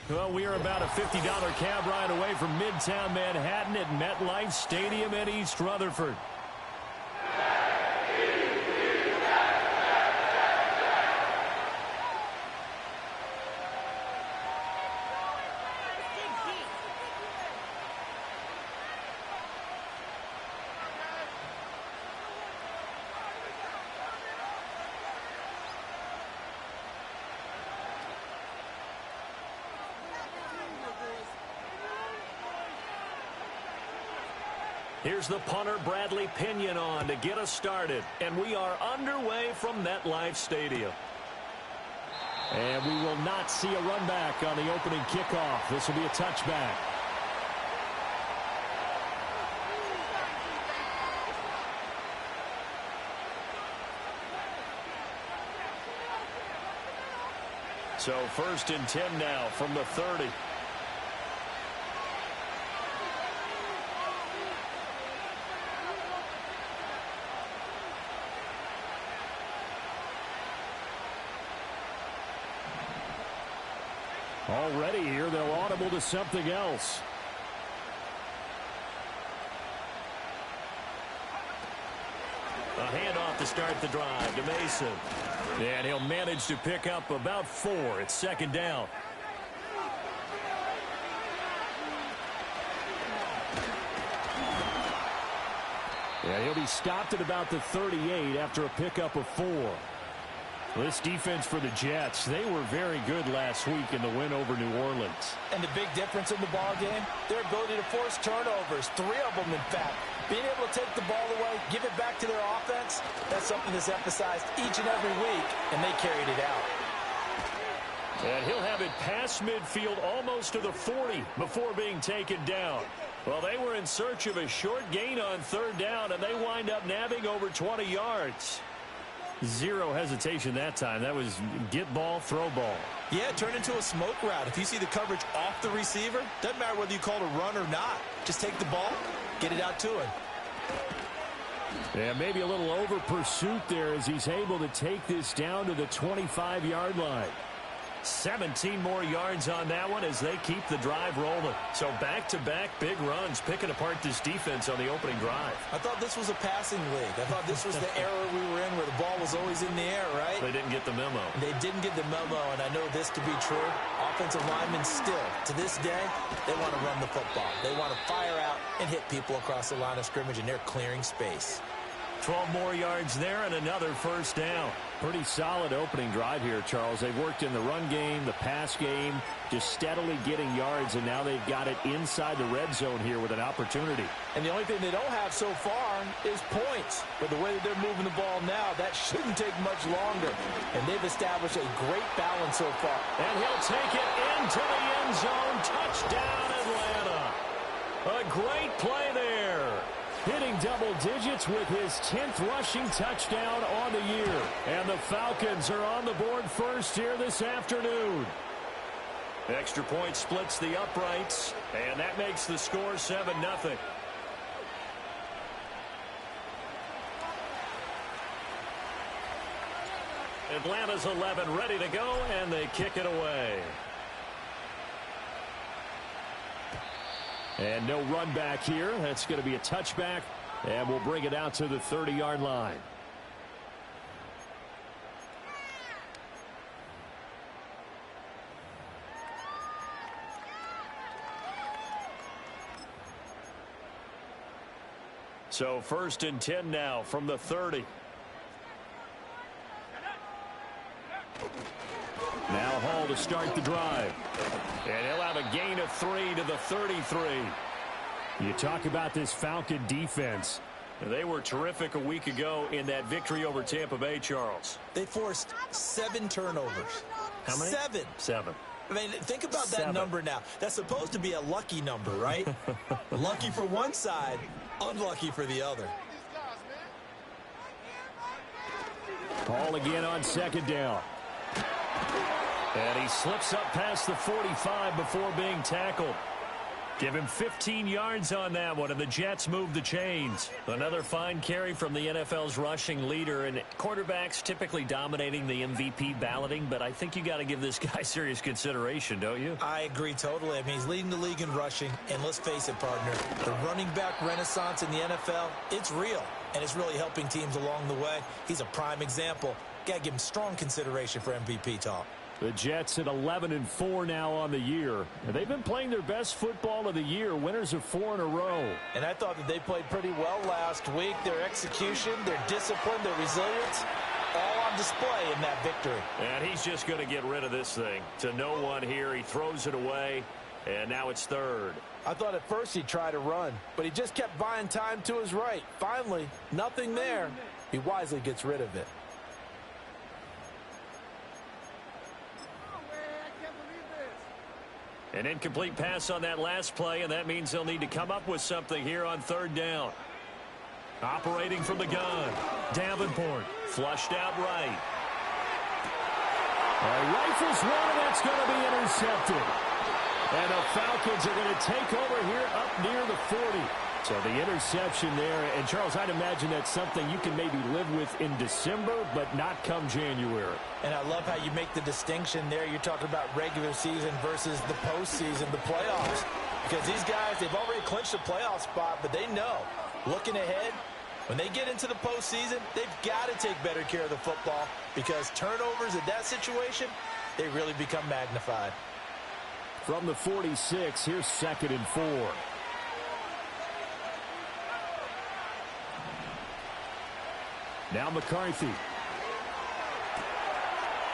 Well, we are about a $50 cab ride away from Midtown Manhattan at MetLife Stadium in East Rutherford. Here's the punter, Bradley Pinion, on to get us started. And we are underway from MetLife Stadium. And we will not see a run back on the opening kickoff. This will be a touchback. So 1st and 10 now from the 30. Already here, they'll audible to something else. A handoff to start the drive to Mason. And he'll manage to pick up about 4. It's 2nd down. Yeah, he'll be stopped at about the 38 after a pickup of 4. This defense for the Jets, they were very good last week in the win over New Orleans. And the big difference in the ball game, their ability to force turnovers, 3 of them in fact. Being able to take the ball away, give it back to their offense, that's something that's emphasized each and every week, and they carried it out. And he'll have it past midfield almost to the 40 before being taken down. Well, they were in search of a short gain on 3rd down, and they wind up nabbing over 20 yards. Zero hesitation that time. That was get ball, throw ball. Yeah, it turned into a smoke route. If you see the coverage off the receiver, doesn't matter whether you call it a run or not. Just take the ball, get it out to him. Yeah, maybe a little over pursuit there as he's able to take this down to the 25-yard line. 17 more yards on that one as they keep the drive rolling. So back-to-back big runs, picking apart this defense on the opening drive. I thought this was a passing league. I thought this was the era we were in where the ball was always in the air, right? They didn't get the memo. They didn't get the memo, and I know this to be true. Offensive linemen still, to this day, they want to run the football. They want to fire out and hit people across the line of scrimmage, and they're clearing space. 12 more yards there and another 1st down. Pretty solid opening drive here, Charles. They've worked in the run game, the pass game, just steadily getting yards, and now they've got it inside the red zone here with an opportunity. And the only thing they don't have so far is points. But the way that they're moving the ball now, that shouldn't take much longer. And they've established a great balance so far. And he'll take it into the end zone. Touchdown, Atlanta. A great play there. Hitting double digits with his 10th rushing touchdown on the year. And the Falcons are on the board first here this afternoon. Extra point splits the uprights, and that makes the score 7-0. Atlanta's 11 ready to go, and they kick it away. And no run back here. That's going to be a touchback, and we'll bring it out to the 30-yard line. So 1st and 10 now from the 30. Now Hall to start the drive. And he'll have a gain of 3 to the 33. You talk about this Falcon defense. They were terrific a week ago in that victory over Tampa Bay, Charles. They forced 7 turnovers. How many? 7. 7. I mean, think about that number now. That's supposed to be a lucky number, right? Lucky for one side, unlucky for the other. Hall again on 2nd down. And he slips up past the 45 before being tackled. Give him 15 yards on that one, and the Jets move the chains. Another fine carry from the NFL's rushing leader, and quarterbacks typically dominating the MVP balloting, but I think you got to give this guy serious consideration, don't you? I agree totally. I mean, he's leading the league in rushing, and let's face it, partner, the running back renaissance in the NFL, it's real, and it's really helping teams along the way. He's a prime example. Got to give him strong consideration for MVP talk. The Jets at 11-4 now on the year. And they've been playing their best football of the year, winners of 4 in a row. And I thought that they played pretty well last week. Their execution, their discipline, their resilience, all on display in that victory. And he's just going to get rid of this thing. To no one here, he throws it away, and now it's third. I thought at first he'd try to run, but he just kept buying time to his right. Finally, nothing there. He wisely gets rid of it. An incomplete pass on that last play, and that means they'll need to come up with something here on third down. Operating from the gun, Davenport, flushed out right. Rifles one, and that's going to be intercepted. And the Falcons are going to take over here up near the 40. So the interception there, and Charles, I'd imagine that's something you can maybe live with in December, but not come January. And I love how you make the distinction there. You're talking about regular season versus the postseason, the playoffs. Because these guys, they've already clinched a playoff spot, but they know, looking ahead, when they get into the postseason, they've got to take better care of the football because turnovers in that situation, they really become magnified. From the 46, here's 2nd and 4. Now McCarthy.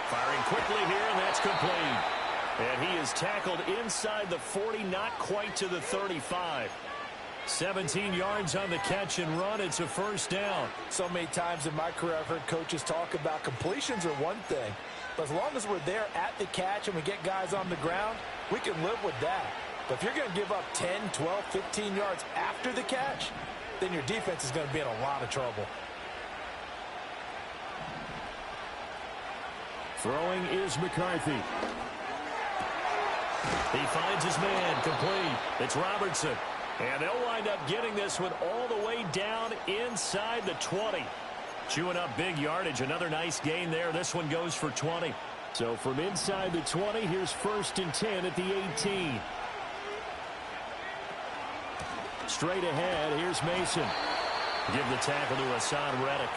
Firing quickly here, and that's complete. And he is tackled inside the 40, not quite to the 35. 17 yards on the catch and run. It's a first down. So many times in my career I've heard coaches talk about completions are one thing. But as long as we're there at the catch and we get guys on the ground, we can live with that. But if you're going to give up 10, 12, 15 yards after the catch, then your defense is going to be in a lot of trouble. Throwing is McCarthy. He finds his man, complete. It's Robertson. And they'll wind up getting this one all the way down inside the 20. Chewing up big yardage. Another nice gain there. This one goes for 20. So from inside the 20, here's 1st and 10 at the 18. Straight ahead, here's Mason. Give the tackle to Hassan Reddick.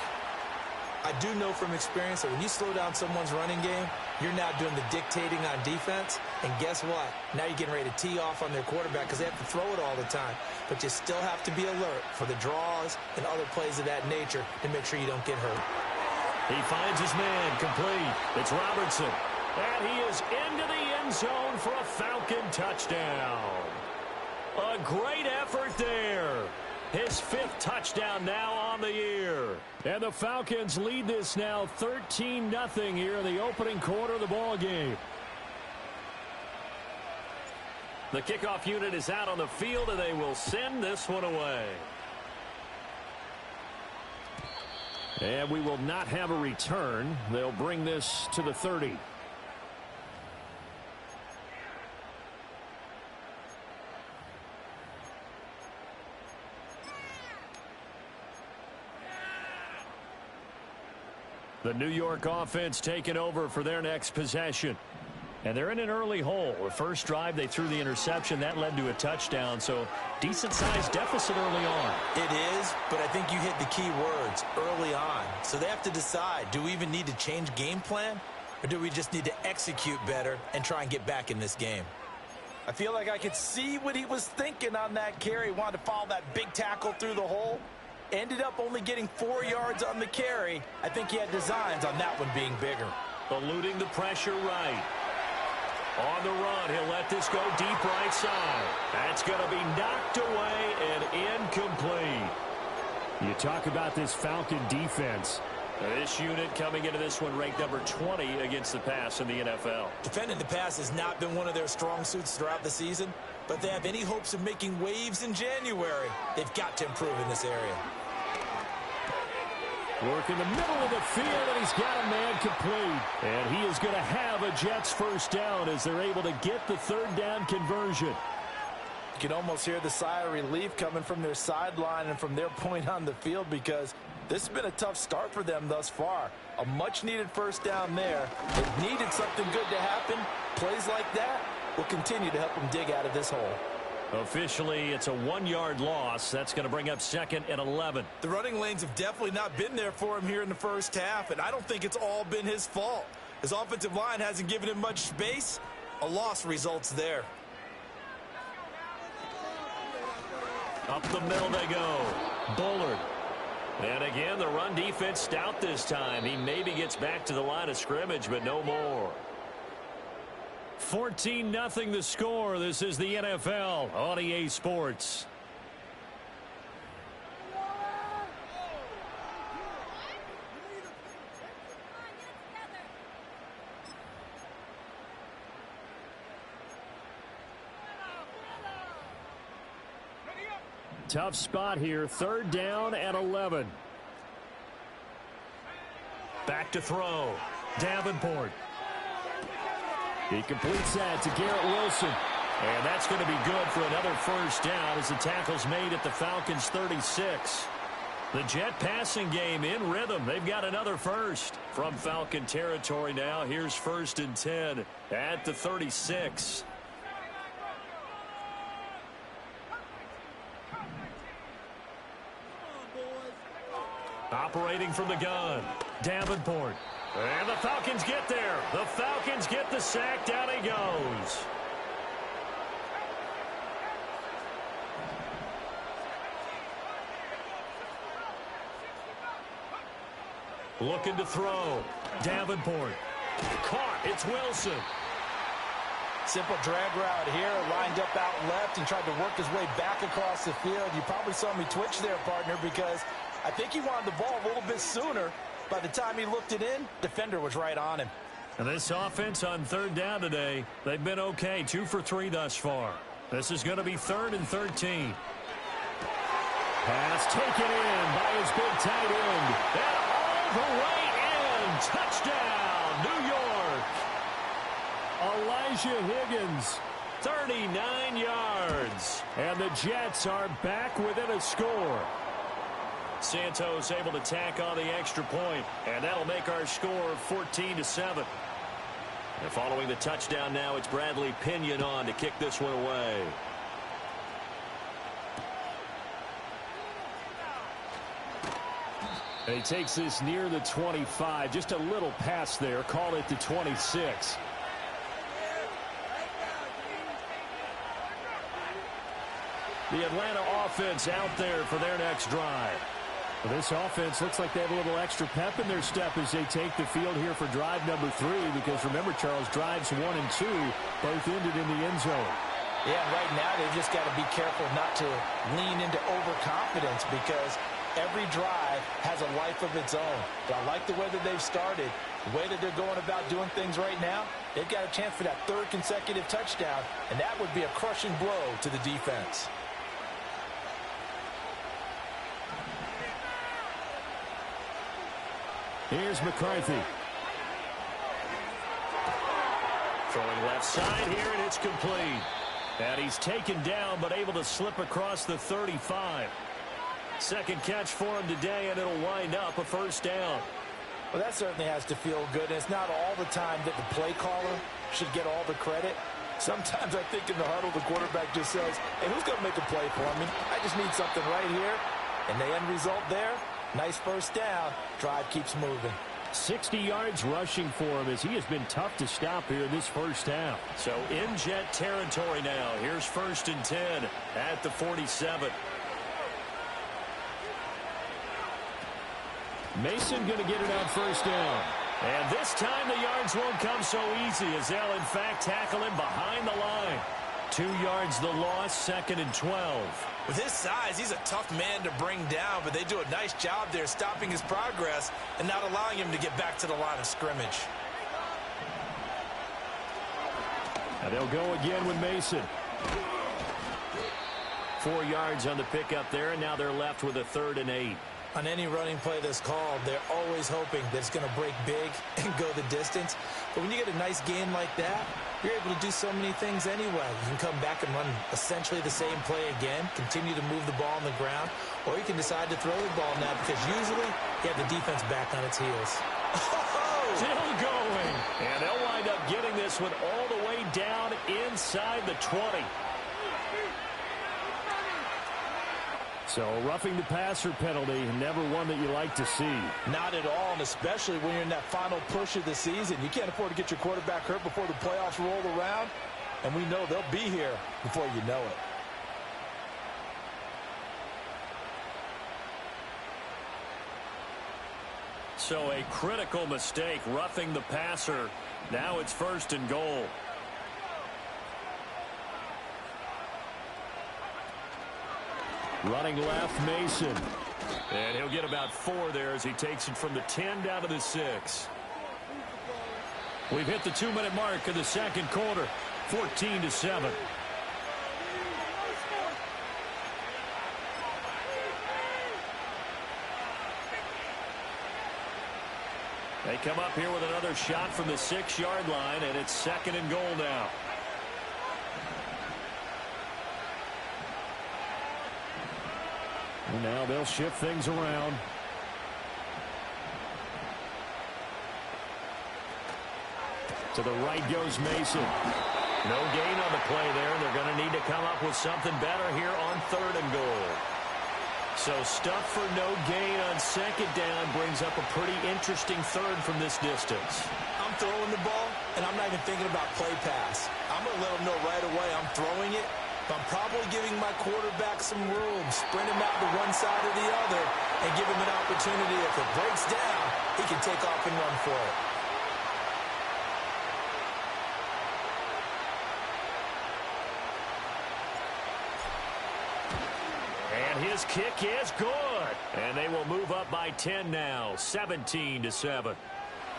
I do know from experience that when you slow down someone's running game, you're now doing the dictating on defense. And guess what? Now you're getting ready to tee off on their quarterback because they have to throw it all the time. But you still have to be alert for the draws and other plays of that nature to make sure you don't get hurt. He finds his man, complete. It's Robertson. And he is into the end zone for a Falcon touchdown. A great effort there. His 5th touchdown now on the year. And the Falcons lead this now 13-0 here in the opening quarter of the ball game. The kickoff unit is out on the field, and they will send this one away. And we will not have a return. They'll bring this to the 30. The New York offense taking over for their next possession. And they're in an early hole. The first drive, they threw the interception. That led to a touchdown, so decent-sized deficit early on. It is, but I think you hit the key words, early on. So they have to decide, do we even need to change game plan, or do we just need to execute better and try and get back in this game? I feel like I could see what he was thinking on that carry. He wanted to follow that big tackle through the hole. Ended up only getting 4 yards on the carry. I think he had designs on that one being bigger. Eluding the pressure right. On the run, he'll let this go deep right side. That's going to be knocked away and incomplete. You talk about this Falcon defense. This unit coming into this one ranked number 20 against the pass in the NFL. Defending the pass has not been one of their strong suits throughout the season, but if they have any hopes of making waves in January, they've got to improve in this area. Work in the middle of the field, and he's got a man complete. And he is going to have a Jets first down as they're able to get the third down conversion. You can almost hear the sigh of relief coming from their sideline and from their point on the field, because this has been a tough start for them thus far. A much-needed first down there. They needed something good to happen. Plays like that will continue to help them dig out of this hole. Officially, it's a 1-yard loss. That's going to bring up 2nd and 11. The running lanes have definitely not been there for him here in the first half, and I don't think it's all been his fault. His offensive line hasn't given him much space. A loss results there. Up the middle they go. Bullard. And again, the run defense stout this time. He maybe gets back to the line of scrimmage, but no more. 14-0 the score. This is the NFL on EA Sports. Tough spot here. 3rd down and 11. Back to throw. Davenport. He completes that to Garrett Wilson. And that's going to be good for another first down as the tackle's made at the Falcons' 36. The Jet passing game in rhythm. They've got another first from Falcon territory now. Here's 1st and 10 at the 36. Operating from the gun, Davenport. And the Falcons get there. The Falcons get the sack. Down he goes. Looking to throw. Davenport. Caught. It's Wilson. Simple drag route here. Lined up out left and tried to work his way back across the field. You probably saw me twitch there, partner, because I think he wanted the ball a little bit sooner. By the time he looked it in, defender was right on him. And this offense on 3rd down today, they've been okay. 2 for 3 thus far. This is going to be 3rd and 13. Pass taken in by his big tight end. And all the way in. Touchdown, New York. Elijah Higgins, 39 yards. And the Jets are back within a score. Santos able to tack on the extra point, and that'll make our score 14-7. And following the touchdown now, it's Bradley Pinion on to kick this one away. And he takes this near the 25, just a little pass there, call it the 26. The Atlanta offense out there for their next drive. Well, this offense looks like they have a little extra pep in their step as they take the field here for drive number 3, because remember, Charles, drives 1 and 2 both ended in the end zone. Yeah, right now they've just got to be careful not to lean into overconfidence, because every drive has a life of its own. But I like the way that they've started, the way that they're going about doing things right now. They've got a chance for that 3rd consecutive touchdown, and that would be a crushing blow to the defense. Here's McCarthy. Throwing left side here, and it's complete. And he's taken down, but able to slip across the 35. Second catch for him today, and it'll wind up a first down. Well, that certainly has to feel good. It's not all the time that the play caller should get all the credit. Sometimes I think in the huddle, the quarterback just says, hey, who's going to make a play for me? I just need something right here. And the end result there, nice first down. Drive keeps moving. 60 yards rushing for him as he has been tough to stop here in this first half. So in Jet territory now. Here's 1st and 10 at the 47. Mason going to get it on first down. And this time the yards won't come so easy as they'll in fact tackle him behind the line. 2 yards the loss, 2nd and 12. With his size, he's a tough man to bring down, but they do a nice job there stopping his progress and not allowing him to get back to the line of scrimmage. And they'll go again with Mason. 4 yards on the pickup there, and now they're left with a 3rd and 8. On any running play that's called, they're always hoping that it's going to break big and go the distance. But when you get a nice game like that, you're able to do so many things anyway. You can come back and run essentially the same play again, continue to move the ball on the ground, or you can decide to throw the ball now because usually you have the defense back on its heels. Still going. And they'll wind up getting this one all the way down inside the 20. So roughing the passer penalty, never one that you like to see. Not at all, and especially when you're in that final push of the season. You can't afford to get your quarterback hurt before the playoffs roll around, and we know they'll be here before you know it. So a critical mistake, roughing the passer. Now it's 1st and goal. Running left, Mason. And he'll get about 4 there as he takes it from the 10 down to the 6. We've hit the 2-minute mark of the second quarter, 14-7. They come up here with another shot from the 6-yard line, and it's 2nd and goal now. And now they'll shift things around. To the right goes Mason. No gain on the play there. They're going to need to come up with something better here on 3rd and goal. So stuff for no gain on 2nd down brings up a pretty interesting 3rd from this distance. I'm throwing the ball, and I'm not even thinking about play pass. I'm going to let them know right away I'm throwing it. I'm probably giving my quarterback some room, sprint him out to one side or the other, and give him an opportunity. If it breaks down, he can take off and run for it. And his kick is good. And they will move up by 10 now, 17-7.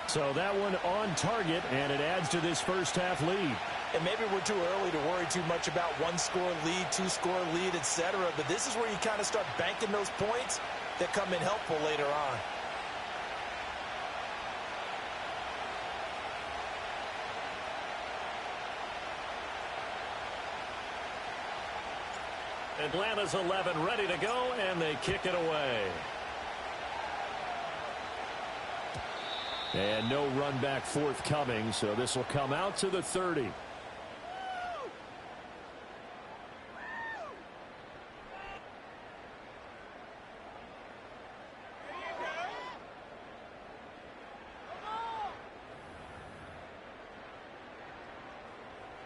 So that one on target, and it adds to this first half lead. And maybe we're too early to worry too much about 1-score lead, 2-score lead, etc. But this is where you kind of start banking those points that come in helpful later on. Atlanta's 11 ready to go, and they kick it away. And no run back forthcoming, so this will come out to the 30.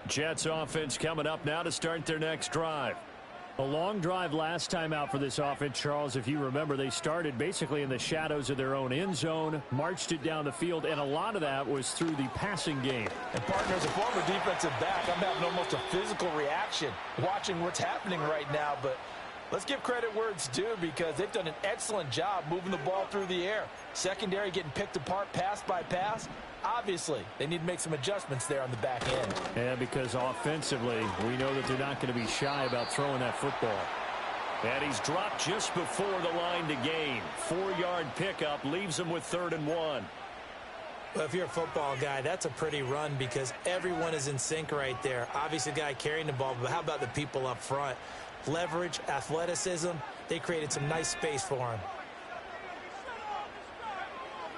Jets offense coming up now to start their next drive. A long drive last time out for this offense, Charles. If you remember, they started basically in the shadows of their own end zone, marched it down the field, and a lot of that was through the passing game. And partner, as a former defensive back, I'm having almost a physical reaction watching what's happening right now. But let's give credit where it's due because they've done an excellent job moving the ball through the air. Secondary getting picked apart pass by pass. Obviously, they need to make some adjustments there on the back end. And because offensively, we know that they're not going to be shy about throwing that football. And he's dropped just before the line to gain. 4-yard pickup leaves him with 3rd and 1. Well, if you're a football guy, that's a pretty run because everyone is in sync right there. Obviously, the guy carrying the ball, but how about the people up front? Leverage, athleticism, they created some nice space for him.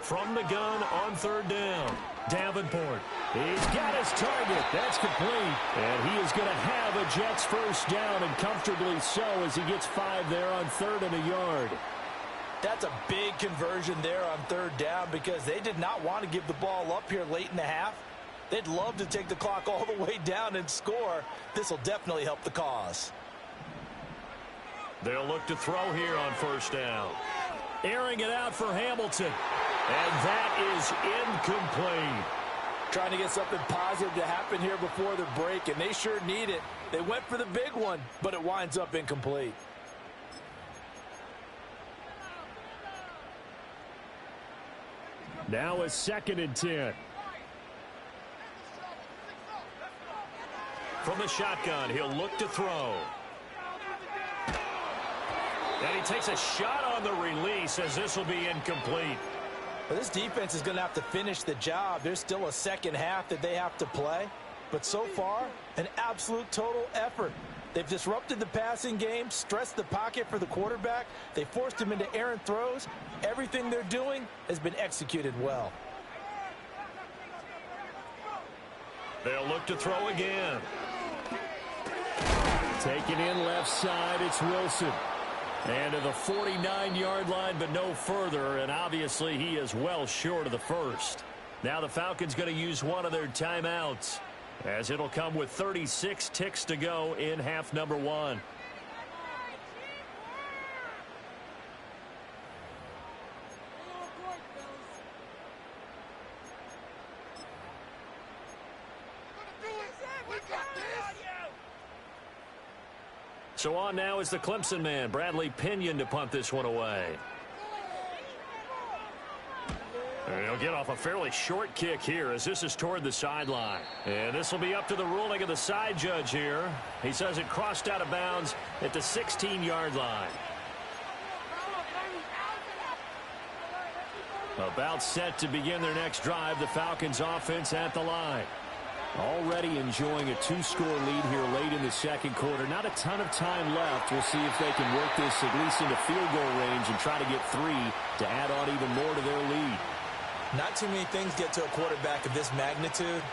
From the gun on 3rd down, Davenport. He's got his target. That's complete. And he is going to have a Jets first down, and comfortably so as he gets 5 there on 3rd and a yard. That's a big conversion there on 3rd down because they did not want to give the ball up here late in the half. They'd love to take the clock all the way down and score. This will definitely help the cause. They'll look to throw here on 1st down. Airing it out for Hamilton. And that is incomplete. Trying to get something positive to happen here before the break, and they sure need it. They went for the big one, but it winds up incomplete. Now a 2nd and 10. From the shotgun, he'll look to throw. And he takes a shot on the release as this will be incomplete. Well, this defense is going to have to finish the job. There's still a second half that they have to play. But so far, an absolute total effort. They've disrupted the passing game, stressed the pocket for the quarterback. They forced him into errant throws. Everything they're doing has been executed well. They'll look to throw again. Taken in left side, it's Wilson. And to the 49-yard line, but no further. And obviously, he is well short of the first. Now the Falcons going to use one of their timeouts, as it'll come with 36 ticks to go in half number one. So on now is the Clemson man, Bradley Pinion, to punt this one away. And he'll get off a fairly short kick here as this is toward the sideline. And this will be up to the ruling of the side judge here. He says it crossed out of bounds at the 16-yard line. About set to begin their next drive, the Falcons offense at the line. Already enjoying a two-score lead here late in the second quarter. Not a ton of time left. We'll see if they can work this at least into field goal range and try to get 3 to add on even more to their lead. Not too many things get to a quarterback of this magnitude,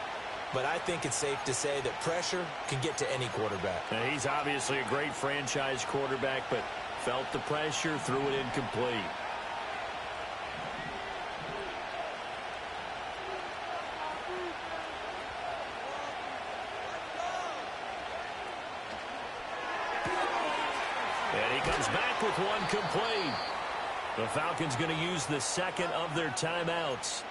but I think it's safe to say that pressure can get to any quarterback. Now, he's obviously a great franchise quarterback, but felt the pressure, threw it incomplete. And he comes back with one complete. The Falcons going to use the second of their timeouts,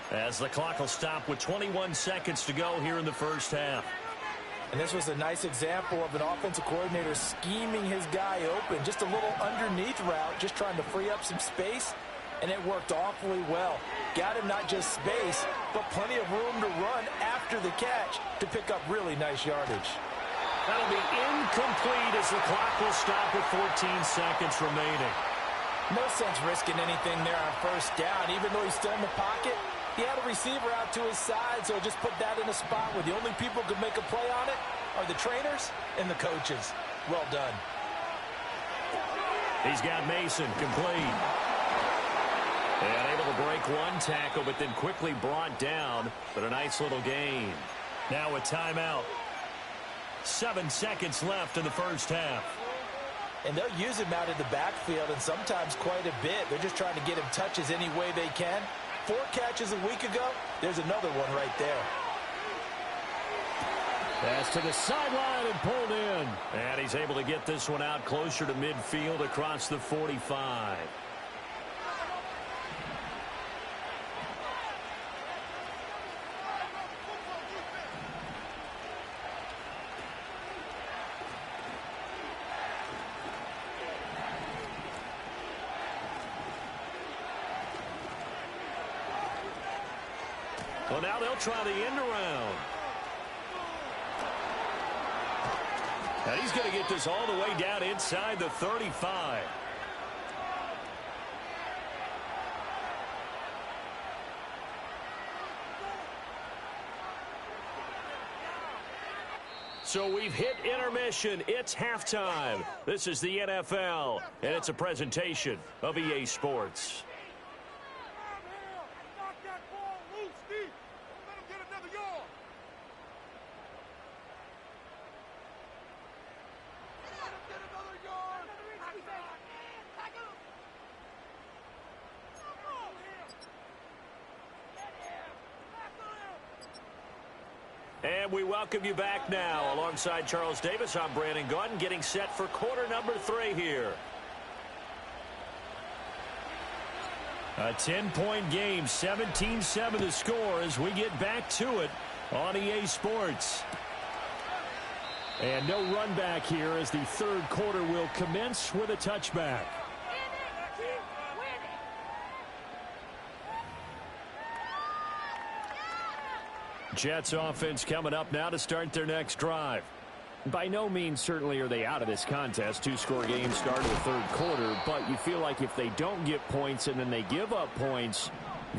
as the clock will stop with 21 seconds to go here in the first half. And this was a nice example of an offensive coordinator scheming his guy open. Just a little underneath route, just trying to free up some space, and it worked awfully well. Got him not just space, but plenty of room to run after the catch to pick up really nice yardage. That'll be incomplete as the clock will stop with 14 seconds remaining. No sense risking anything there on first down. Even though he's still in the pocket, he had a receiver out to his side, so just put that in a spot where the only people who can make a play on it are the trainers and the coaches. Well done. He's got Mason complete. And able to break one tackle, but then quickly brought down. But a nice little gain. Now a timeout. 7 seconds left in the first half. And they'll use him out in the backfield, and sometimes quite a bit. They're just trying to get him touches any way they can. 4 catches a week ago. There's another one right there. Pass to the sideline and pulled in. And he's able to get this one out closer to midfield across the 45. Well, now they'll try the end around. And he's going to get this all the way down inside the 35. So we've hit intermission. It's halftime. This is the NFL, and it's a presentation of EA Sports. And we welcome you back now. Alongside Charles Davis, I'm Brandon Gordon, getting set for quarter number 3 here. A 10-point game, 17-7 the score as we get back to it on EA Sports. And no run back here as the third quarter will commence with a touchback. Jets offense coming up now to start their next drive. By no means certainly are they out of this contest. Two-score game start of the third quarter, but you feel like if they don't get points and then they give up points,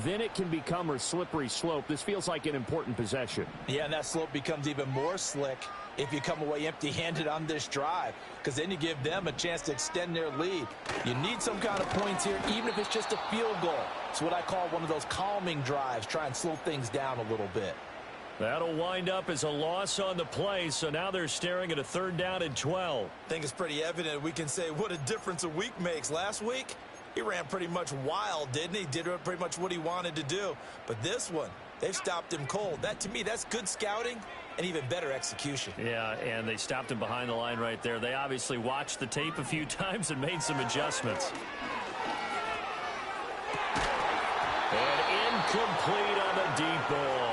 then it can become a slippery slope. This feels like an important possession. Yeah, and that slope becomes even more slick if you come away empty-handed on this drive, because then you give them a chance to extend their lead. You need some kind of points here, even if it's just a field goal. It's what I call one of those calming drives. Try and slow things down a little bit. That'll wind up as a loss on the play, so now they're staring at a 3rd down and 12. I think it's pretty evident we can say what a difference a week makes. Last week, he ran pretty much wild, didn't he? Did pretty much what he wanted to do. But this one, they've stopped him cold. That, to me, that's good scouting and even better execution. Yeah, and they stopped him behind the line right there. They obviously watched the tape a few times and made some adjustments. And incomplete on the deep ball.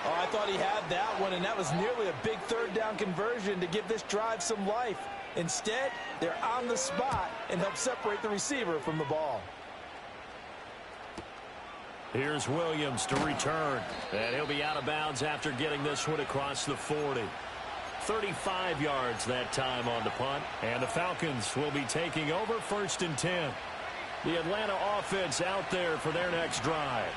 Oh, I thought he had that one, and that was nearly a big 3rd down conversion to give this drive some life. Instead, they're on the spot and help separate the receiver from the ball. Here's Williams to return. And he'll be out of bounds after getting this one across the 40. 35 yards that time on the punt. And the Falcons will be taking over 1st and 10. The Atlanta offense out there for their next drive.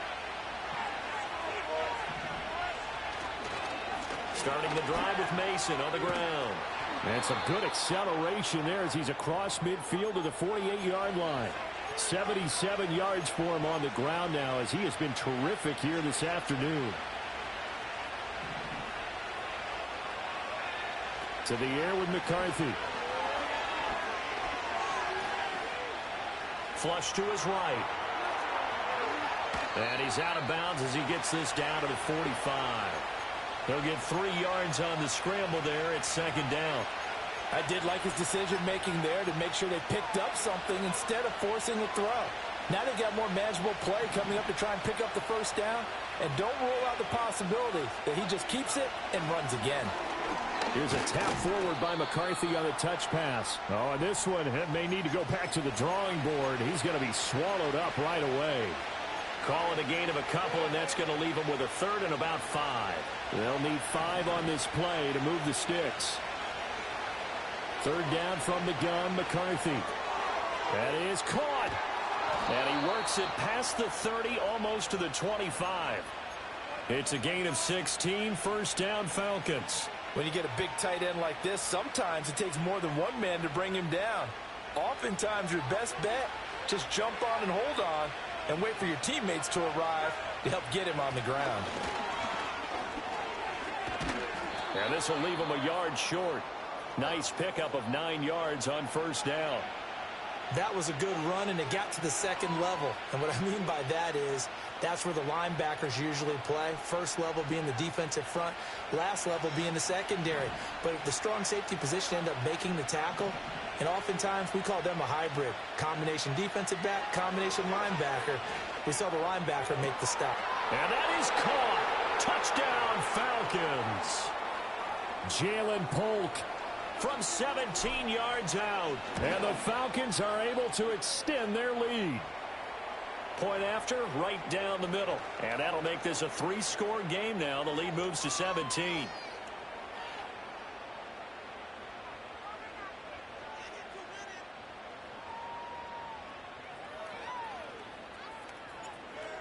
Starting the drive with Mason on the ground. And some good acceleration there as he's across midfield to the 48-yard line. 77 yards for him on the ground now as he has been terrific here this afternoon. To the air with McCarthy. Flush to his right. And he's out of bounds as he gets this down to the 45. He'll get 3 yards on the scramble there. It's 2nd down. I did like his decision-making there to make sure they picked up something instead of forcing a throw. Now they've got more manageable play coming up to try and pick up the 1st down. And don't rule out the possibility that he just keeps it and runs again. Here's a tap forward by McCarthy on the touch pass. Oh, and this one may need to go back to the drawing board. He's going to be swallowed up right away. Call it a gain of a couple, and that's going to leave him with a 3rd and about 5. They'll need 5 on this play to move the sticks. 3rd down from the gun, McCarthy. That is caught. And he works it past the 30, almost to the 25. It's a gain of 16, 1st down Falcons. When you get a big tight end like this, sometimes it takes more than one man to bring him down. Oftentimes your best bet, just jump on and hold on and wait for your teammates to arrive to help get him on the ground. And this will leave him a yard short. Nice pickup of 9 yards on 1st down. That was a good run, and it got to the 2nd level. And what I mean by that is that's where the linebackers usually play. 1st level being the defensive front, last level being the secondary. But if the strong safety position end up making the tackle, and oftentimes we call them a hybrid. Combination defensive back, combination linebacker. We saw the linebacker make the stop. And that is caught. Touchdown, Falcons. Jalen Polk from 17 yards out. And the Falcons are able to extend their lead. Point after, right down the middle. And that'll make this a 3-score game now. The lead moves to 17.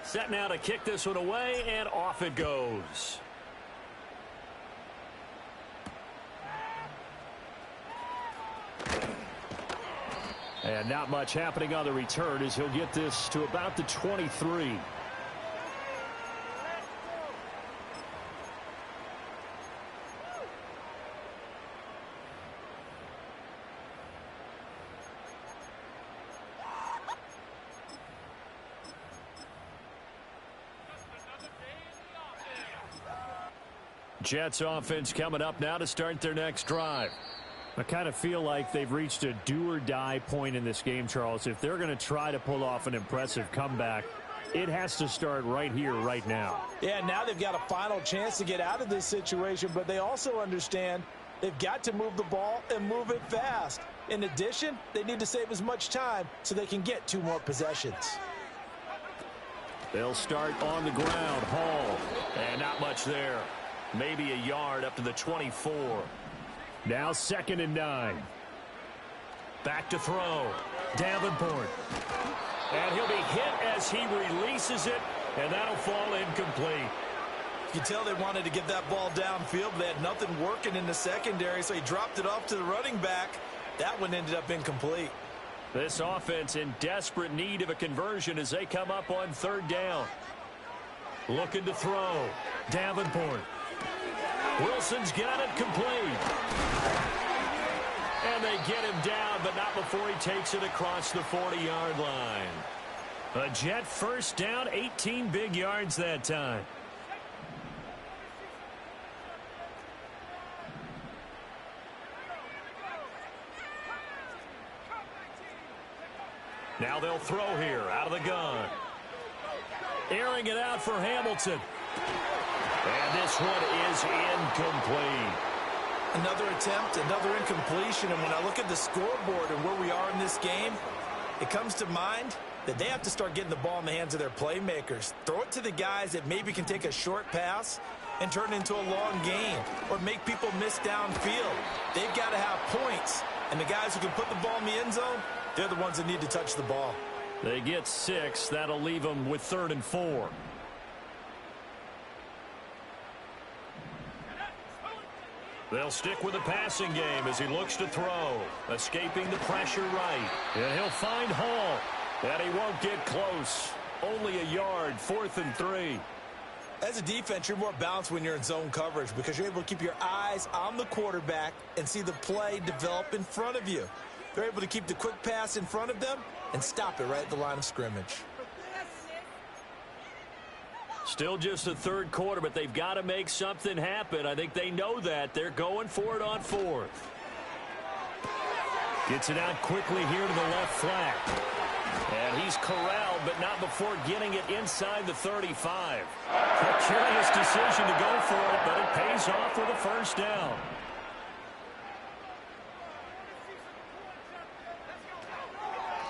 Set now to kick this one away, and off it goes. And not much happening on the return as he'll get this to about the 23. Jets offense coming up now to start their next drive. I kind of feel like they've reached a do-or-die point in this game, Charles. If they're going to try to pull off an impressive comeback, it has to start right here, right now. Yeah, now they've got a final chance to get out of this situation, but they also understand they've got to move the ball and move it fast. In addition, they need to save as much time so they can get 2 more possessions. They'll start on the ground. Hall. And not much there. Maybe a yard up to the 24. Now 2nd and 9. Back to throw. Davenport. And he'll be hit as he releases it, and that'll fall incomplete. You can tell they wanted to get that ball downfield. They had nothing working in the secondary, so he dropped it off to the running back. That one ended up incomplete. This offense in desperate need of a conversion as they come up on 3rd down. Looking to throw. Davenport. Wilson's got it complete. And they get him down, but not before he takes it across the 40-yard line. A Jet first down, 18 big yards that time. Now they'll throw here out of the gun. Airing it out for Hamilton. And this one is incomplete. Another attempt, another incompletion, and when I look at the scoreboard and where we are in this game, it comes to mind that they have to start getting the ball in the hands of their playmakers. Throw it to the guys that maybe can take a short pass and turn it into a long gain or make people miss downfield. They've got to have points, and the guys who can put the ball in the end zone, they're the ones that need to touch the ball. They get 6. That'll leave them with 3rd and 4. They'll stick with the passing game as he looks to throw. Escaping the pressure right. And he'll find Hall. And he won't get close. Only a yard, 4th and 3. As a defense, you're more balanced when you're in zone coverage because you're able to keep your eyes on the quarterback and see the play develop in front of you. They're able to keep the quick pass in front of them and stop it right at the line of scrimmage. Still just the 3rd quarter, but they've got to make something happen. I think they know that. They're going for it on 4th. Gets it out quickly here to the left flat. And he's corralled, but not before getting it inside the 35. A curious decision to go for it, but it pays off with a first down.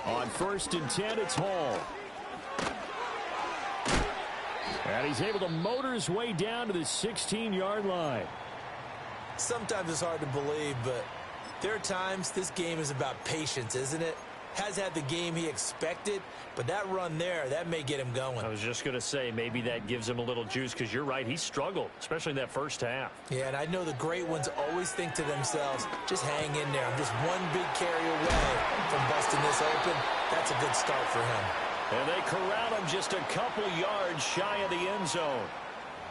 On 1st and 10, it's Hall. And he's able to motor his way down to the 16-yard line. Sometimes it's hard to believe, but there are times this game is about patience, isn't it? Has had the game he expected, but that run there, that may get him going. I was just going to say, maybe that gives him a little juice, because you're right, he struggled, especially in that first half. Yeah, and I know the great ones always think to themselves, just hang in there. I'm just one big carry away from busting this open. That's a good start for him. And they corral him just a couple yards shy of the end zone.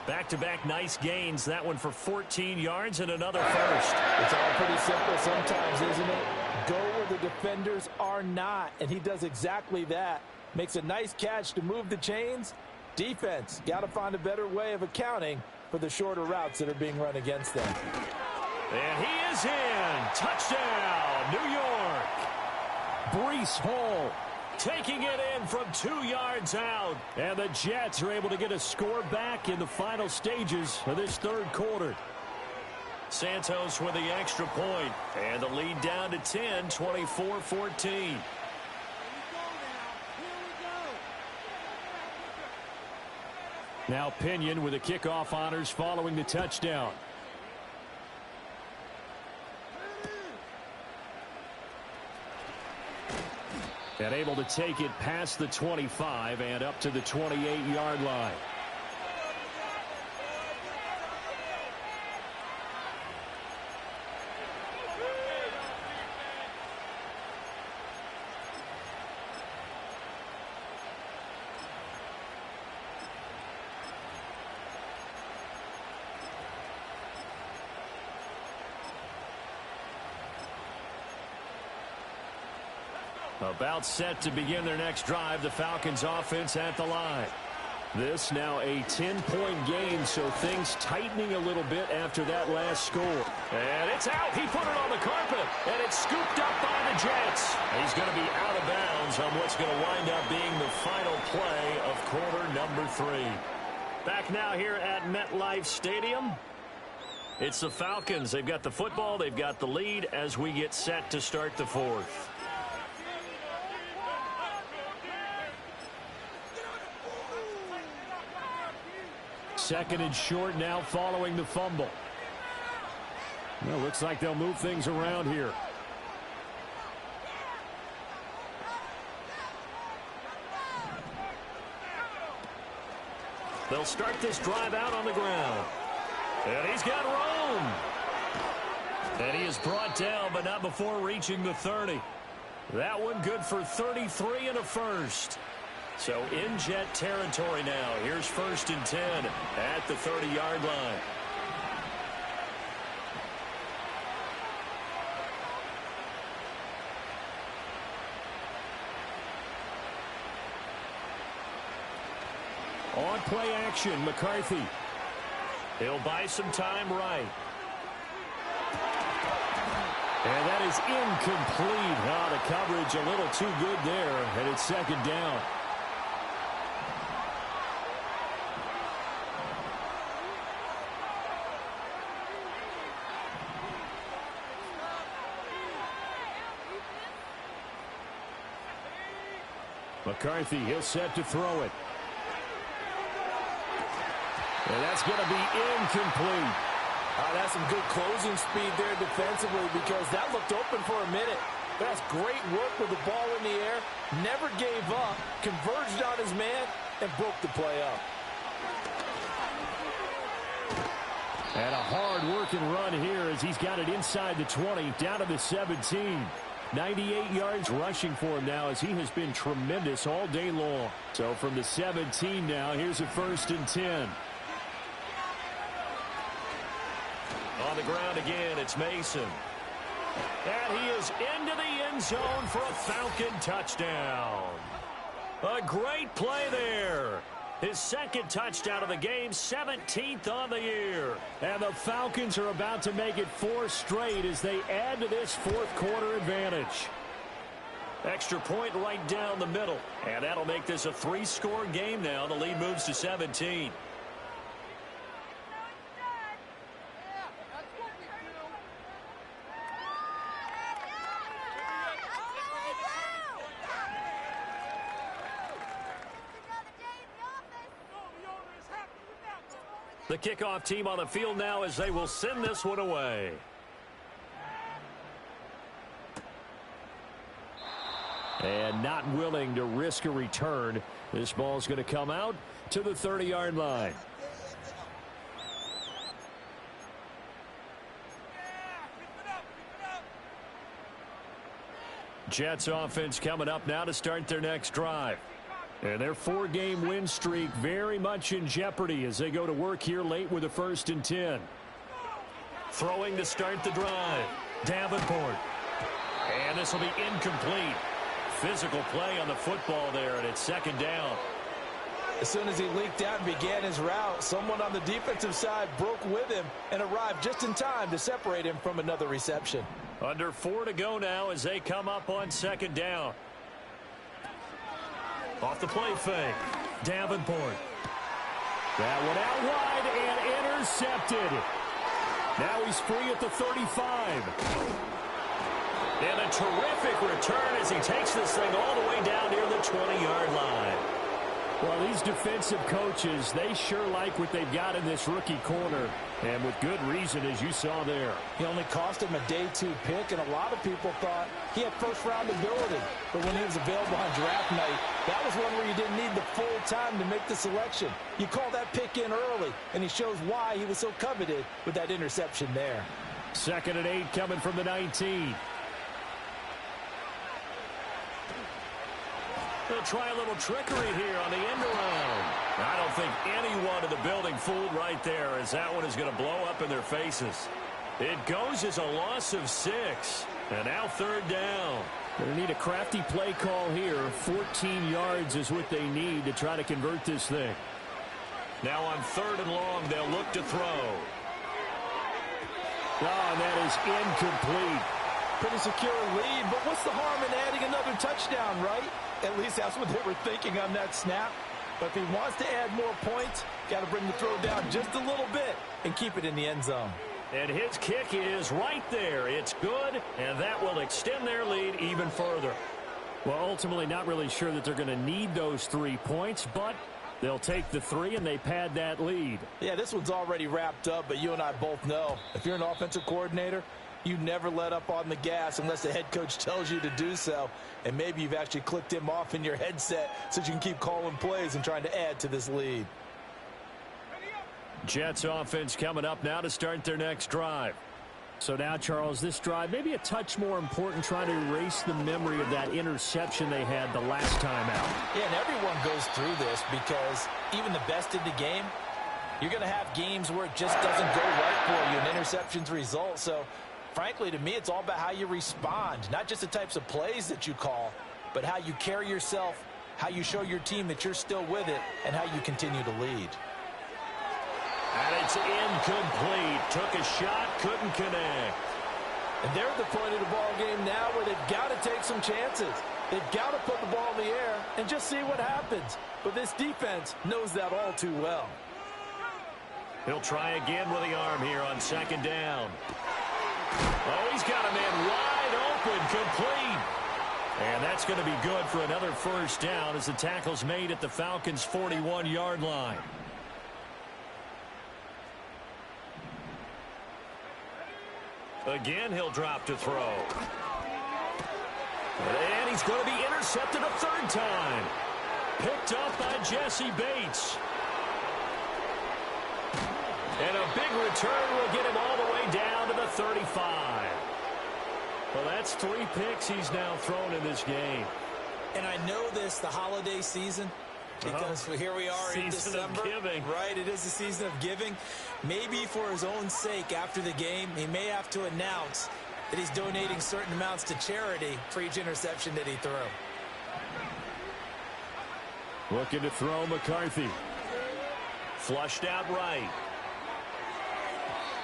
Back-to-back nice gains. That one for 14 yards and another first. It's all pretty simple sometimes, isn't it? Go where the defenders are not, and he does exactly that. Makes a nice catch to move the chains. Defense, got to find a better way of accounting for the shorter routes that are being run against them. And he is in. Touchdown, New York. Breece Hall taking it in from 2 yards out. And the Jets are able to get a score back in the final stages of this 3rd quarter. Santos with the extra point. And the lead down to 10, 24-14. Now Pinion with the kickoff honors following the touchdown. And able to take it past the 25 and up to the 28-yard line. About set to begin their next drive. The Falcons offense at the line. This now a 10-point game, so things tightening a little bit after that last score. And it's out. He put it on the carpet, and it's scooped up by the Jets. He's going to be out of bounds on what's going to wind up being the final play of quarter number 3. Back now here at MetLife Stadium. It's the Falcons. They've got the football. They've got the lead as we get set to start the 4th. 2nd and short now following the fumble. Well, looks like they'll move things around here. They'll start this drive out on the ground. And he's got room. And he is brought down, but not before reaching the 30. That one good for 33 and a first. So in Jet territory now. Here's 1st and 10 at the 30-yard line. On play action, McCarthy. He'll buy some time right. And that is incomplete. Oh, the coverage a little too good there, and it's 2nd down. McCarthy, he'll set to throw it. And that's going to be incomplete. That's some good closing speed there defensively because that looked open for a minute. That's great work with the ball in the air. Never gave up, converged on his man, and broke the play up. And a hard-working run here as he's got it inside the 20, down to the 17. 98 yards rushing for him now as he has been tremendous all day long. So from the 17 now, here's a 1st and 10. On the ground again, it's Mason. And he is into the end zone for a Falcon touchdown. A great play there. His 2nd touchdown of the game, 17th on the year. And the Falcons are about to make it 4 straight as they add to this 4th quarter advantage. Extra point right down the middle. And that'll make this a 3-score game now. The lead moves to 17. The kickoff team on the field now as they will send this one away. And not willing to risk a return. This ball's going to come out to the 30-yard line. Jets offense coming up now to start their next drive. And their 4-game win streak very much in jeopardy as they go to work here late with a 1st and 10. Throwing to start the drive. Davenport. And this will be incomplete. Physical play on the football there, and it's 2nd down. As soon as he leaked out and began his route, someone on the defensive side broke with him and arrived just in time to separate him from another reception. Under 4 to go now as they come up on 2nd down. Off the play fake. Davenport. That one out wide and intercepted. Now he's free at the 35. And a terrific return as he takes this thing all the way down near the 20-yard line. Well, these defensive coaches, they sure like what they've got in this rookie corner. And with good reason, as you saw there. He only cost him a day 2 pick, and a lot of people thought he had first-round ability. But when he was available on draft night, that was one where you didn't need the full time to make the selection. You call that pick in early, and he shows why he was so coveted with that interception there. 2nd and 8 coming from the 19. They'll try a little trickery here on the end around. I don't think anyone in the building fooled right there as that one is going to blow up in their faces. It goes as a loss of 6. And now 3rd down. They need a crafty play call here. 14 yards is what they need to try to convert this thing. Now on 3rd and long, they'll look to throw. Oh, and that is incomplete. Pretty secure lead, but what's the harm in adding another touchdown, right? At least that's what they were thinking on that snap. But if he wants to add more points, got to bring the throw down just a little bit and keep it in the end zone. And his kick is right there. It's good, and that will extend their lead even further. Well, ultimately not really sure that they're going to need those 3 points, but They'll take the 3, and they pad that lead. Yeah, this one's already wrapped up, but you and I both know if you're an offensive coordinator, you never let up on the gas unless the head coach tells you to do so. And maybe you've actually clicked him off in your headset so you can keep calling plays and trying to add to this lead. Jets offense coming up now to start their next drive. So now, Charles, this drive maybe a touch more important, trying to erase the memory of that interception they had the last time out. Yeah, and everyone goes through this because even the best in the game, you're going to have games where it just doesn't go right for you, and interceptions result. So, frankly, to me, it's all about how you respond, not just the types of plays that you call, but how you carry yourself, how you show your team that you're still with it, and how you continue to lead. And it's incomplete. Took a shot, couldn't connect. And they're at the point of the ball game now where they've got to take some chances. They've got to put the ball in the air and just see what happens. But this defense knows that all too well. He'll try again with the arm here on second down. Oh, he's got a man wide open, complete. And that's going to be good for another first down as the tackle's made at the Falcons' 41-yard line. Again, he'll drop to throw. And he's going to be intercepted a third time. Picked up by Jesse Bates. And a big return will get him all the way down to the 35. Well, that's 3 picks he's now thrown in this game. And I know this, the holiday season, because here we are in December. Season of giving. Right, it is the season of giving. Maybe for his own sake after the game, he may have to announce that he's donating certain amounts to charity for each interception that he threw. Looking to throw McCarthy. Flushed out right.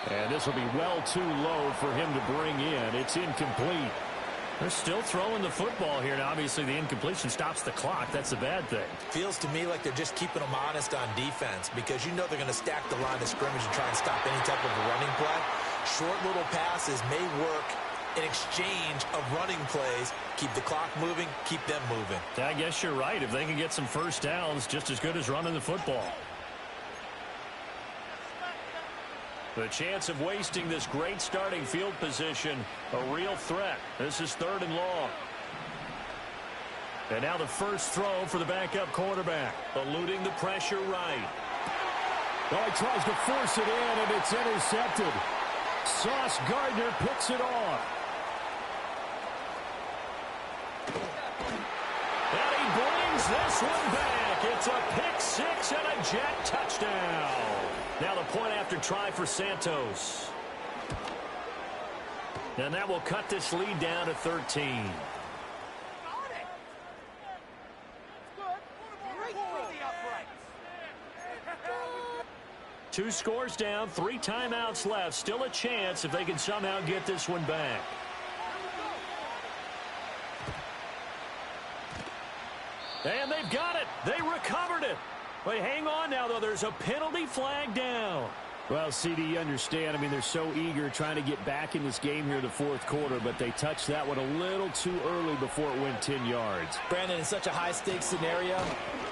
And this will be well too low for him to bring in. It's incomplete. They're still throwing the football here. Now, obviously, the incompletion stops the clock. That's a bad thing. Feels to me like they're just keeping them honest on defense because you know they're going to stack the line of scrimmage and try and stop any type of a running play. Short little passes may work in exchange of running plays. Keep the clock moving, keep them moving. I guess you're right. If they can get some first downs, just as good as running the football. The chance of wasting this great starting field position, a real threat. This is 3rd and long. And now the first throw for the backup quarterback, eluding the pressure right. Oh, he tries to force it in, and it's intercepted. Sauce Gardner picks it off. And he brings this one back. It's a pick 6 and a Jet touchdown. Now the point after try for Santos. And that will cut this lead down to 13. 2 scores down, 3 timeouts left. Still a chance if they can somehow get this one back. And they've got it. They recovered it. Wait, hang on now, though. There's a penalty flag down. Well, CD, you understand. I mean, they're so eager trying to get back in this game here in the 4th quarter, but they touched that one a little too early before it went 10 yards. Brandon, in such a high-stakes scenario,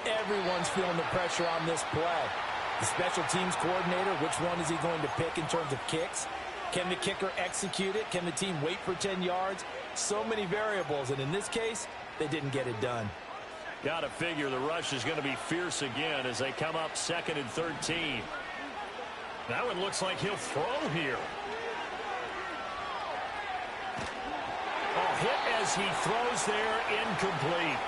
everyone's feeling the pressure on this play. The special teams coordinator, which one is he going to pick in terms of kicks? Can the kicker execute it? Can the team wait for 10 yards? So many variables, and in this case, they didn't get it done. Got to figure the rush is going to be fierce again as they come up 2nd and 13. That one looks like he'll throw here. Oh, hit as he throws there, incomplete.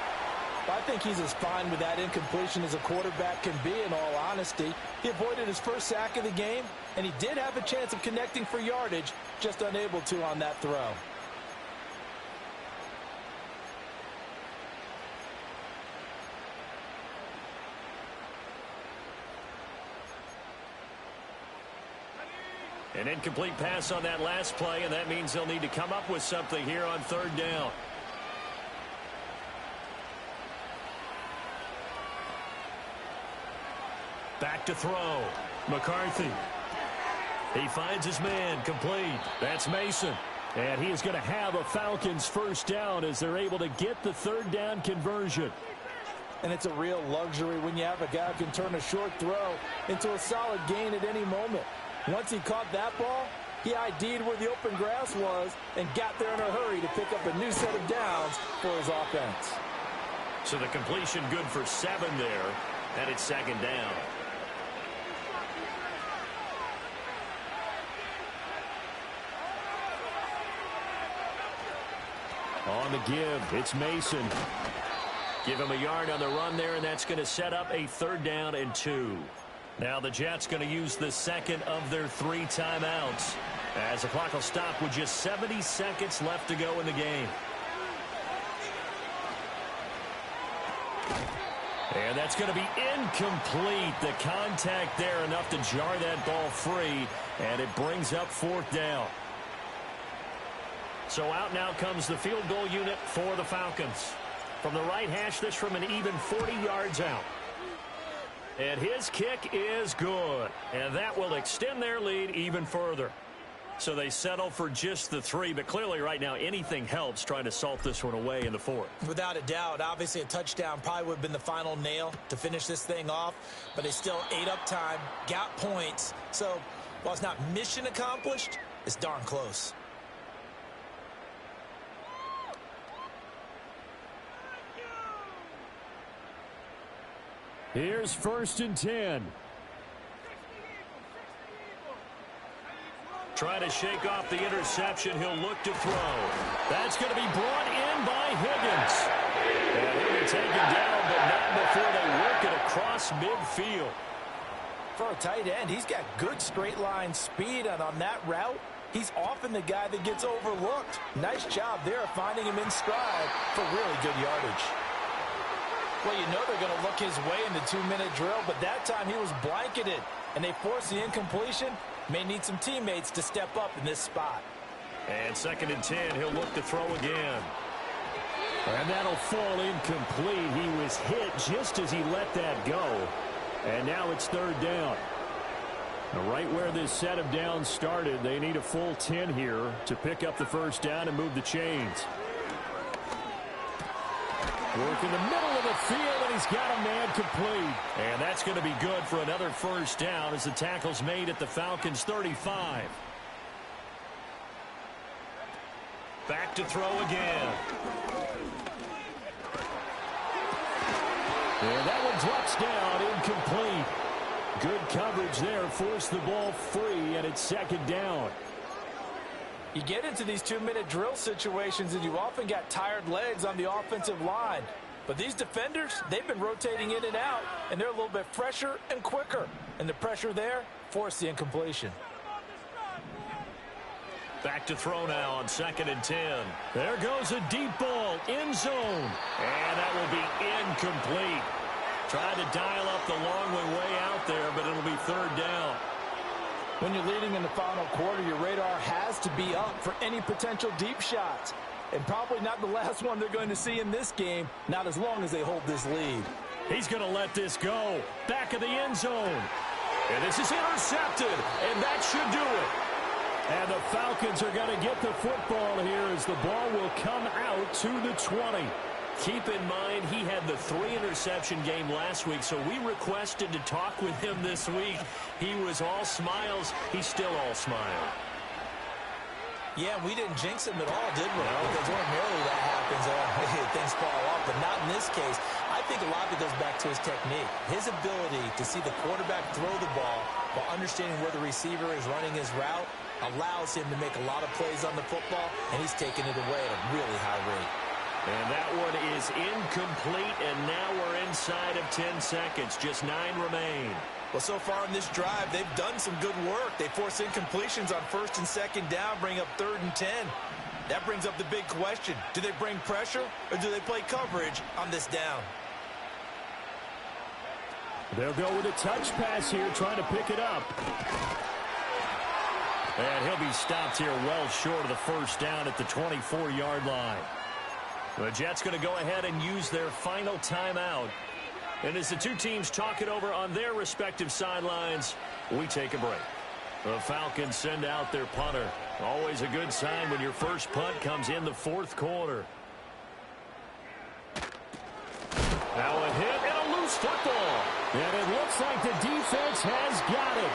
I think he's as fine with that incompletion as a quarterback can be, in all honesty. He avoided his first sack of the game, and he did have a chance of connecting for yardage, just unable to on that throw. An incomplete pass on that last play, and that means they'll need to come up with something here on 3rd down. Back to throw. McCarthy. He finds his man, complete. That's Mason. And he is going to have a Falcons first down as they're able to get the 3rd down conversion. And it's a real luxury when you have a guy who can turn a short throw into a solid gain at any moment. Once he caught that ball, he ID'd where the open grass was and got there in a hurry to pick up a new set of downs for his offense. So the completion good for 7 there, and it's second down. On the give, it's Mason. Give him a yard on the run there, and that's going to set up a 3rd down and 2. Now the Jets going to use the second of their 3 timeouts, as the clock will stop with just 70 seconds left to go in the game. And that's going to be incomplete. The contact there enough to jar that ball free, and it brings up 4th down. So out now comes the field goal unit for the Falcons. From the right hash, this from an even 40 yards out. And his kick is good. And that will extend their lead even further. So they settle for just the 3, but clearly right now anything helps trying to salt this one away in the 4th. Without a doubt, obviously a touchdown probably would have been the final nail to finish this thing off, but they still ate up time, got points. So while it's not mission accomplished, it's darn close. Here's 1st and 10. Trying to shake off the interception. He'll look to throw. That's going to be brought in by Higgins. And he'll be taken down, but not before they work it across midfield. For a tight end, he's got good straight line speed, and on that route, he's often the guy that gets overlooked. Nice job there of finding him in stride for really good yardage. Well, you know they're going to look his way in the 2-minute drill, but that time he was blanketed, and they forced the incompletion. May need some teammates to step up in this spot. And 2nd and 10, he'll look to throw again. And that'll fall incomplete. He was hit just as he let that go. And now it's 3rd down. Right where this set of downs started, they need a full 10 here to pick up the 1st down and move the chains. Work in the middle of the field, and he's got a man complete. And that's going to be good for another 1st down as the tackle's made at the Falcons' 35. Back to throw again. And that one drops down, incomplete. Good coverage there, forced the ball free, and it's 2nd down. You get into these 2-minute drill situations, and you often got tired legs on the offensive line. But these defenders, they've been rotating in and out, and they're a little bit fresher and quicker. And the pressure there forced the incompletion. Back to throw now on 2nd and 10. There goes a deep ball, end zone. And that will be incomplete. Tried to dial up the long way out there, but it'll be 3rd down. When you're leading in the final quarter, your radar has to be up for any potential deep shots. And probably not the last one they're going to see in this game, not as long as they hold this lead. He's going to let this go. Back of the end zone. And this is intercepted, and that should do it. And the Falcons are going to get the football here as the ball will come out to the 20. Keep in mind, he had the 3-interception game last week, so we requested to talk with him this week. He was all smiles. He's still all smile. Yeah, we didn't jinx him at all, did we? No. Because ordinarily that happens. Things fall off, but not in this case. I think a lot of it goes back to his technique. His ability to see the quarterback throw the ball while understanding where the receiver is running his route allows him to make a lot of plays on the football, and he's taking it away at a really high rate. And that one is incomplete, and now we're inside of 10 seconds. Just 9 remain. Well, so far in this drive, they've done some good work. They force incompletions on 1st and 2nd down, bring up 3rd and 10. That brings up the big question. Do they bring pressure, or do they play coverage on this down? They'll go with a touch pass here, trying to pick it up. And he'll be stopped here well short of the 1st down at the 24-yard line. The Jets going to go ahead and use their final timeout. And as the two teams talk it over on their respective sidelines, we take a break. The Falcons send out their punter. Always a good sign when your first punt comes in the 4th quarter. Now a hit, football. And it looks like the defense has got it.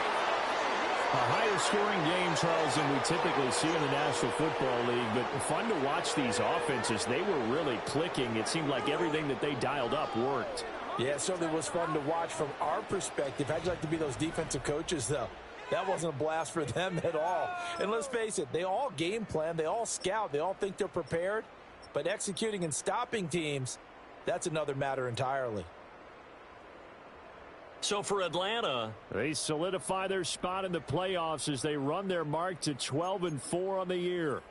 A higher scoring game, Charles, than we typically see in the National Football League. But fun to watch these offenses. They were really clicking. It seemed like everything that they dialed up worked. Yeah, it certainly was fun to watch from our perspective. How'd you like to be those defensive coaches, though? That wasn't a blast for them at all. And let's face it, they all game plan, they all scout, they all think they're prepared. But executing and stopping teams, that's another matter entirely. So for Atlanta, they solidify their spot in the playoffs as they run their mark to 12-4 on the year.